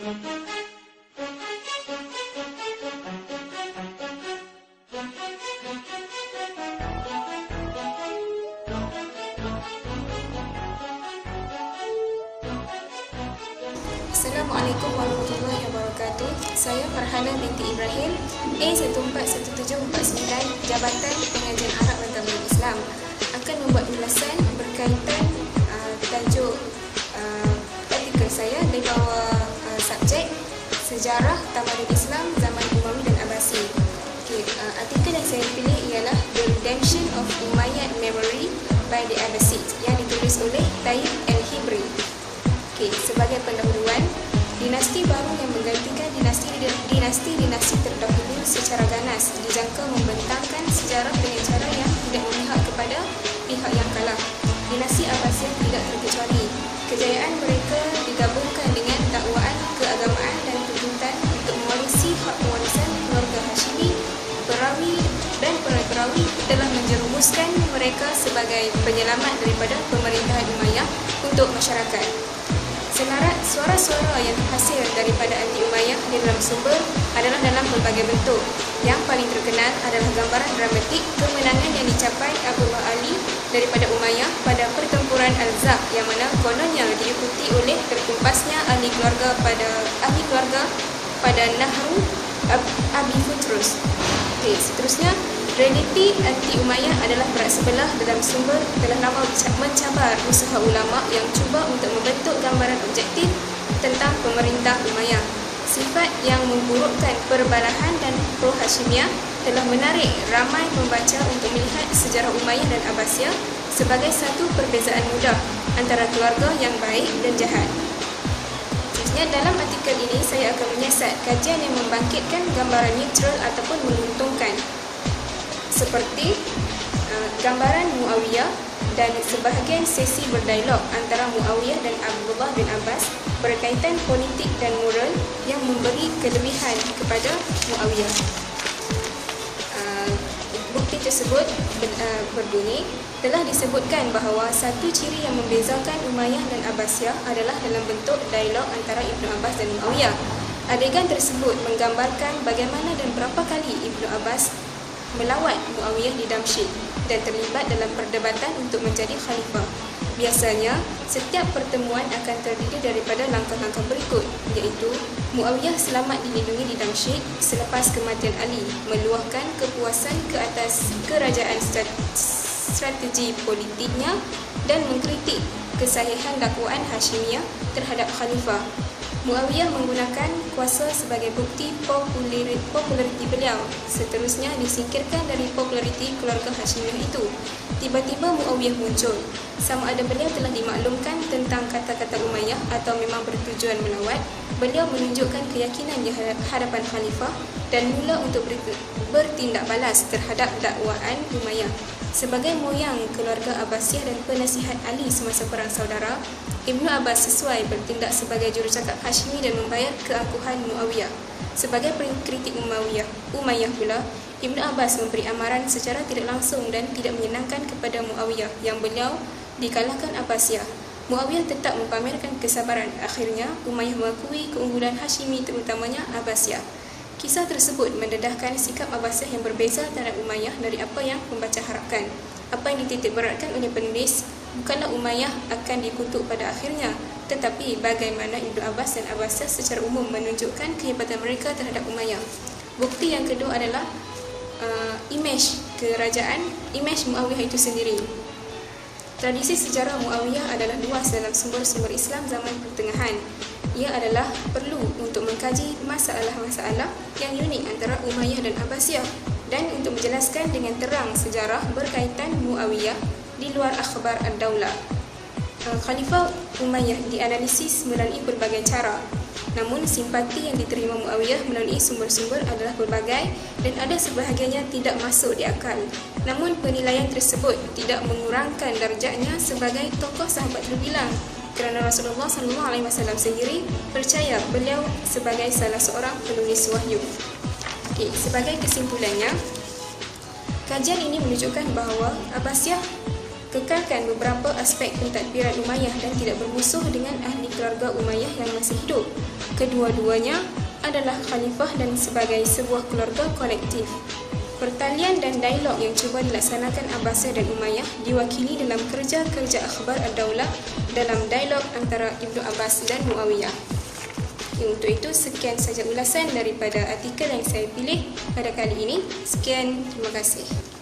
Assalamualaikum warahmatullahi wabarakatuh. Saya Farhana binti Ibrahim, A141749, Jabatan Pengajian Arab dan Tamadun Islam, akan membuat ulasan berkaitan tajuk artikel saya dari bawah subjek Sejarah Tamadun Islam Zaman Umawi dan Abbasi. Artikel yang saya pilih ialah The Redemption of Umayyad Memory by the Abbasids yang ditulis oleh Taib Al-Hibri. Sebagai pendahuluan, dinasti baru yang menggantikan dinasti terdahulu secara ganas dijangka membentangkan sejarah dengan cara yang tidak memihak kepada pihak yang kalah. Dinasti Abbasiyah tidak terkecuali. Kejayaan mereka digabungkan dengan dakwaan keagamaan dan tuntutan untuk mewarisi hak pewarisan keluarga Hashimi, perawi dan perawi telah menjerumuskan mereka sebagai penyelamat daripada pemerintahan Umayyah untuk masyarakat. Selarat suara-suara yang hasil daripada anti-Umayyah di dalam sumber adalah dalam berbagai bentuk. Yang paling terkenal adalah gambaran dramatik kemenangan yang dicapai Abdullah Ali daripada Umayyah pada pertempuran Al-Zab, yang mana kononnya diikuti oleh terkumpasnya ahli keluarga pada Nahru Abi Futrus. Seterusnya, realiti anti-Umayyah adalah berat sebelah dalam sumber telah lama mencabar usaha ulama yang cuba untuk membentuk gambaran objektif tentang pemerintah Umayyah. Sifat yang memburukkan perbalahan dan pro-Hashimiyah telah menarik ramai pembaca untuk melihat sejarah Umayyah dan Abbasiyah sebagai satu perbezaan mudah antara keluarga yang baik dan jahat. Dalam artikel ini, saya akan menyiasat kajian yang membangkitkan gambaran neutral ataupun menguntungkan, seperti gambaran Muawiyah dan sebahagian sesi berdialog antara Muawiyah dan Abdullah bin Abbas berkaitan politik dan moral yang memberi kelebihan kepada Muawiyah. Bukti tersebut berbunyi, telah disebutkan bahawa satu ciri yang membezakan Umayyah dan Abbasiyah adalah dalam bentuk dialog antara Ibnu Abbas dan Muawiyah. Adegan tersebut menggambarkan bagaimana dan berapa kali Ibnu Abbas melawat Muawiyah di Damsyik dan terlibat dalam perdebatan untuk menjadi khalifah. Biasanya, setiap pertemuan akan terdiri daripada langkah-langkah berikut, iaitu Muawiyah selamat dilindungi di Damsyik selepas kematian Ali, meluahkan kepuasan ke atas kerajaan strategi politiknya dan mengkritik kesahihan dakwaan Hashimiyah terhadap khalifah. Muawiyah menggunakan kuasa sebagai bukti populariti beliau. Seterusnya disingkirkan dari populariti keluarga Hashimiyah itu. Tiba-tiba Muawiyah muncul. Sama ada beliau telah dimaklumkan tentang kata-kata Umayyah atau memang bertujuan melawat, beliau menunjukkan keyakinan di hadapan khalifah dan mula untuk bertindak balas terhadap dakwaan Umayyah. Sebagai moyang keluarga Abbasiyah dan penasihat Ali semasa perang saudara, Ibnu Abbas sesuai bertindak sebagai jurucakap Hashimi dan membayar keangkuhan Muawiyah. Sebagai pengkritik Umayyah pula, Ibnu Abbas memberi amaran secara tidak langsung dan tidak menyenangkan kepada Muawiyah yang beliau dikalahkan Abbasiyah. Muawiyah tetap mempamerkan kesabaran. Akhirnya, Umayyah mengakui keunggulan Hashimi terutamanya Abbasiyah. Kisah tersebut mendedahkan sikap Abbasiyah yang berbeza terhadap Umayyah dari apa yang pembaca harapkan. Apa yang dititik beratkan oleh penulis bukanlah Umayyah akan dikutuk pada akhirnya, tetapi bagaimana Ibnu Abbas dan Abbasiyah secara umum menunjukkan kehebatan mereka terhadap Umayyah. Bukti yang kedua adalah imej Muawiyah itu sendiri. Tradisi sejarah Muawiyah adalah luas dalam sumber-sumber Islam zaman pertengahan. Ia adalah perlu untuk mengkaji masalah-masalah yang unik antara Umayyah dan Abbasiyah dan untuk menjelaskan dengan terang sejarah berkaitan Muawiyah di luar akhbar ad-daulah. Khalifah Umayyah dianalisis melalui berbagai cara. Namun simpati yang diterima Muawiyah melalui sumber-sumber adalah berbagai dan ada sebahagiannya tidak masuk di akal. Namun penilaian tersebut tidak mengurangkan darjatnya sebagai tokoh sahabat terbilang, kerana Rasulullah SAW sendiri percaya beliau sebagai salah seorang penulis wahyu. Sebagai kesimpulannya, kajian ini menunjukkan bahawa Abbasiyah kekalkan beberapa aspek pentadbiran Umayyah dan tidak bermusuh dengan ahli keluarga Umayyah yang masih hidup. Kedua-duanya adalah khalifah dan sebagai sebuah keluarga kolektif. Pertalian dan dialog yang cuba dilaksanakan Abbasiyah dan Umayyah diwakili dalam kerja-kerja akhbar ad-daulah dalam dialog antara Ibnu Abbas dan Muawiyah. Untuk itu, sekian saja ulasan daripada artikel yang saya pilih pada kali ini. Sekian, terima kasih.